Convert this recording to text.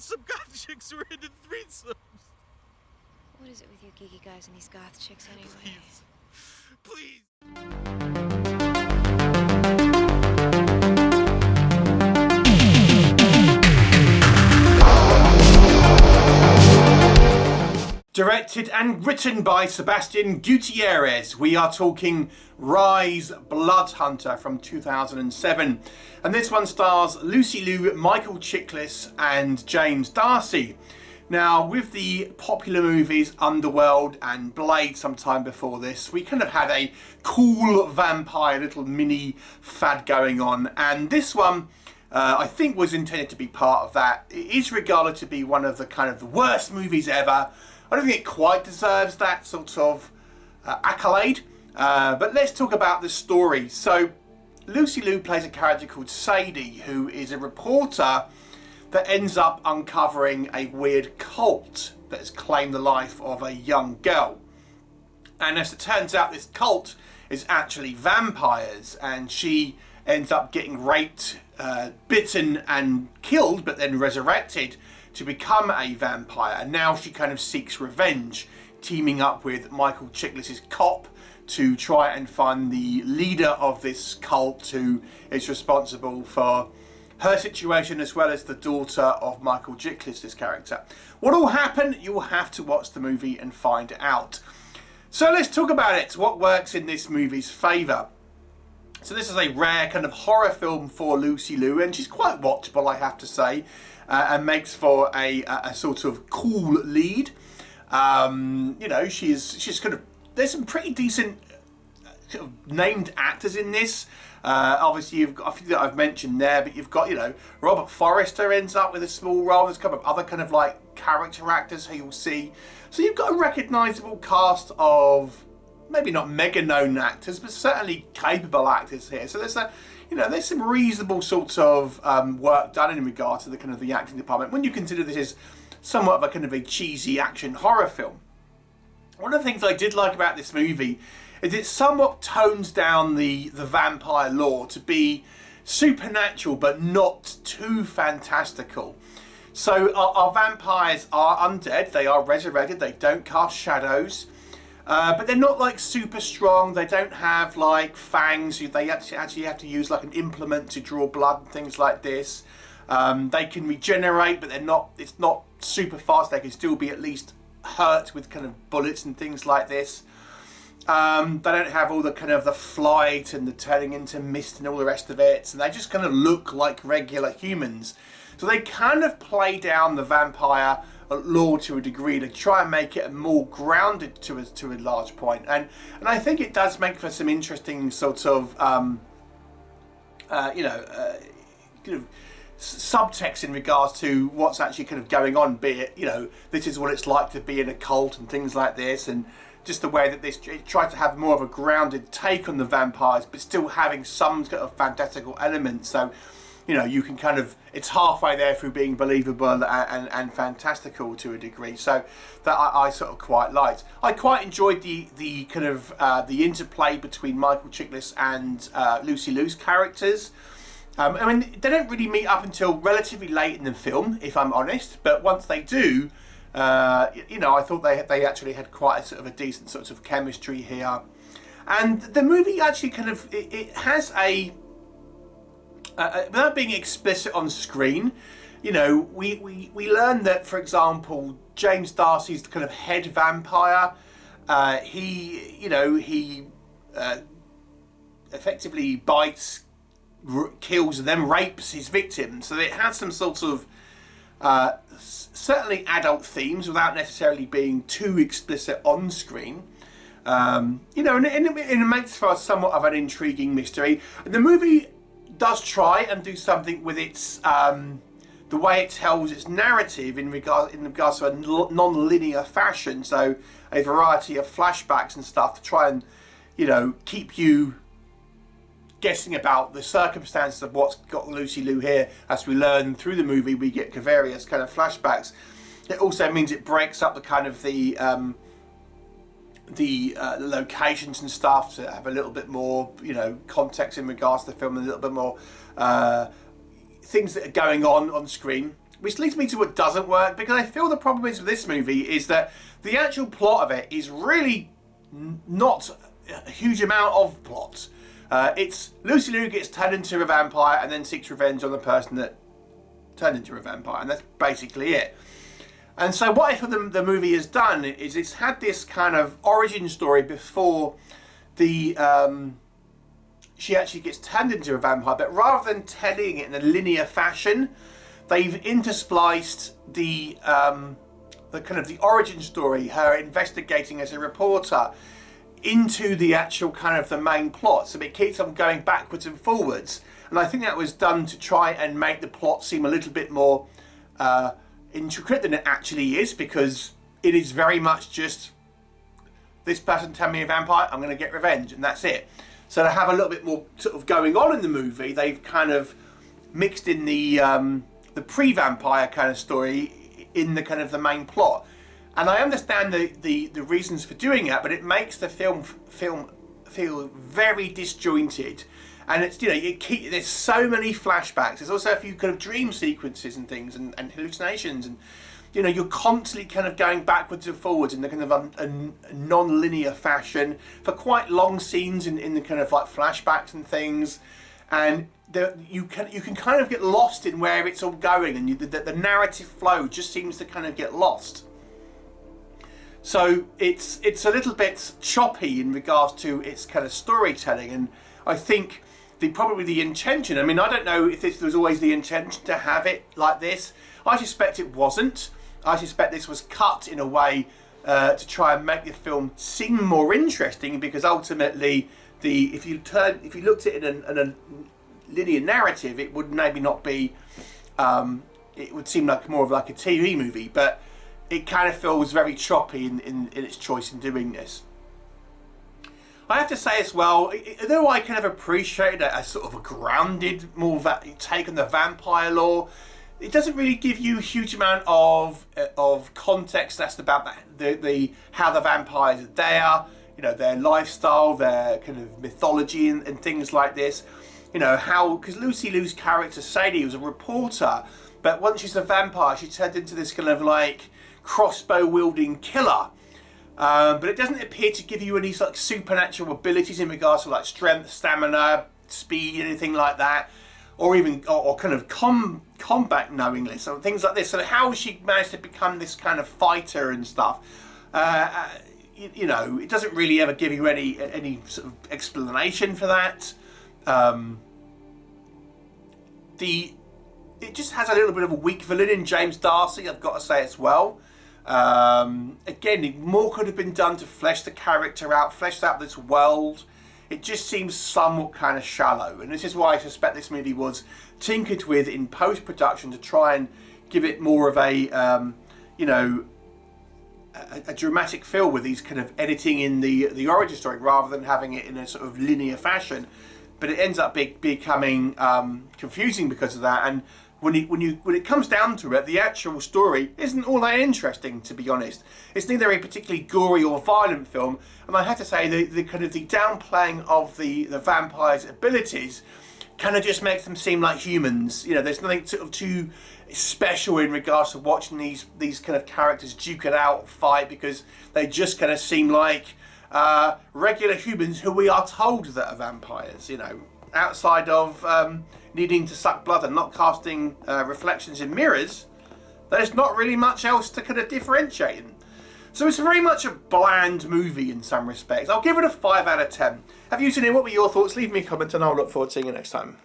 some goth chicks who are into threesomes. What is it with you geeky guys and these goth chicks anyway? Please. Directed and written by Sebastian Gutierrez, we are talking Rise Blood Hunter from 2007. And this one stars Lucy Liu, Michael Chiklis and James D'Arcy. Now, with the popular movies Underworld and Blade sometime before this, we kind of had a cool vampire little mini fad going on. And this one, I think, was intended to be part of that. It is regarded to be one of the kind of the worst movies ever. I don't think it quite deserves that sort of accolade, but let's talk about the story. So Lucy Liu plays a character called Sadie, who is a reporter that ends up uncovering a weird cult that has claimed the life of a young girl. And as it turns out, this cult is actually vampires, and she ends up getting raped, bitten and killed, but then resurrected to become a vampire. And now she kind of seeks revenge, teaming up with Michael Chiklis' cop to try and find the leader of this cult, who is responsible for her situation, as well as the daughter of Michael Chiklis' character. What will happen? You will have to watch the movie and find out. So let's talk about it. What works in this movie's favour? So this is a rare kind of horror film for Lucy Liu, and she's quite watchable, I have to say, and makes for a sort of cool lead. You know, she's kind of, there's some pretty decent sort of named actors in this. Obviously, you've got a few that I've mentioned there, but you've got, you know, Robert Forrester ends up with a small role. There's a couple of other kind of like character actors who you'll see. So you've got a recognisable cast of maybe not mega known actors, but certainly capable actors here. So there's there's some reasonable sorts of work done in regard to the kind of the acting department when you consider this is somewhat of a kind of a cheesy action horror film. One of the things I did like about this movie is it somewhat tones down the vampire lore to be supernatural but not too fantastical. So our vampires are undead, they are resurrected, they don't cast shadows. But they're not like super strong. They don't have like fangs. They actually have to use like an implement to draw blood and things like this. They can regenerate, but it's not super fast. They can still be at least hurt with kind of bullets and things like this. They don't have all the kind of the flight and the turning into mist and all the rest of it. So they just kind of look like regular humans. So they kind of play down the vampire lore to a degree to try and make it more grounded to a large point, and I think it does make for some interesting sort of kind of subtext in regards to what's actually kind of going on, be it, you know, this is what it's like to be in a cult and things like this, and just the way that it tried to have more of a grounded take on the vampires but still having some kind of fantastical elements. So you know, you can kind of, it's halfway there through being believable and fantastical to a degree. So that I sort of quite liked. I quite enjoyed the kind of the interplay between Michael Chiklis and Lucy Liu's characters. I mean, they don't really meet up until relatively late in the film, if I'm honest. But once they do, you know, I thought they actually had quite a sort of a decent sort of chemistry here. And the movie actually kind of, it has a, without being explicit on screen, you know, we learn that, for example, James D'Arcy's the kind of head vampire. He effectively bites, kills, and then rapes his victims. So it has some sort of certainly adult themes without necessarily being too explicit on screen. You know, and it makes for somewhat of an intriguing mystery. And the movie does try and do something with its the way it tells its narrative in regards to a non-linear fashion. So a variety of flashbacks and stuff to try and, you know, keep you guessing about the circumstances of what's got Lucy Liu here. As we learn through the movie, we get various kind of flashbacks. It also means it breaks up the kind of the locations and stuff to have a little bit more, you know, context in regards to the film, and a little bit more things that are going on screen, which leads me to what doesn't work, because I feel the problem is with this movie is that the actual plot of it is really not a huge amount of plot. It's Lucy Liu gets turned into a vampire and then seeks revenge on the person that turned into a vampire, and that's basically it. And so what I feel the movie has done is it's had this kind of origin story before the she actually gets turned into a vampire, but rather than telling it in a linear fashion, they've interspliced the kind of the origin story, her investigating as a reporter, into the actual kind of the main plot. So it keeps on going backwards and forwards. And I think that was done to try and make the plot seem a little bit more intricate than it actually is, because it is very much just this person turned me a vampire, I'm going to get revenge, and that's it. So to have a little bit more sort of going on in the movie, they've kind of mixed in the pre-vampire kind of story in the kind of the main plot. And I understand the reasons for doing that, but it makes the film feel very disjointed. And it's, you know, there's so many flashbacks. There's also a few kind of dream sequences and things, and hallucinations, and you know, you're constantly kind of going backwards and forwards in the kind of a non-linear fashion for quite long scenes in the kind of like flashbacks and things. And you can kind of get lost in where it's all going, and the narrative flow just seems to kind of get lost. So it's a little bit choppy in regards to its kind of storytelling, and I think probably the intention, I mean, I don't know if this was always the intention to have it like this. I suspect it wasn't. I suspect this was cut in a way to try and make the film seem more interesting, because ultimately if you looked at it in a linear narrative, it would maybe not be, it would seem like more of like a TV movie, but it kind of feels very choppy in its choice in doing this. I have to say as well, though I kind of appreciate a sort of a grounded, more take on the vampire lore, it doesn't really give you a huge amount of context that's about how the vampires are there, you know, their lifestyle, their kind of mythology and things like this. You know, how, because Lucy Liu's character Sadie was a reporter, but once she's a vampire, she turned into this kind of like crossbow wielding killer. But it doesn't appear to give you any sort of supernatural abilities in regards to like strength, stamina, speed, anything like that, or even or kind of combat knowingness or things like this. So how has she managed to become this kind of fighter and stuff? You know, it doesn't really ever give you any sort of explanation for that. It just has a little bit of a weak villain in James Darcy, I've got to say as well. Again, more could have been done to flesh the character out, flesh out this world. It just seems somewhat kind of shallow, and this is why I suspect this movie was tinkered with in post-production to try and give it more of a, you know, a dramatic feel with these kind of editing in the origin story rather than having it in a sort of linear fashion. But it ends up becoming confusing because of that, and when it comes down to it, the actual story isn't all that interesting, to be honest. It's neither a particularly gory or violent film, and I have to say the kind of the downplaying of the vampire's abilities kind of just makes them seem like humans. You know, there's nothing sort of too special in regards to watching these kind of characters duke it out, fight, because they just kind of seem like regular humans who we are told that are vampires. You know, outside of needing to suck blood and not casting reflections in mirrors, there's not really much else to kind of differentiate them. So it's very much a bland movie in some respects. I'll give it a 5 out of 10. Have you seen it? What were your thoughts? Leave me a comment and I'll look forward to seeing you next time.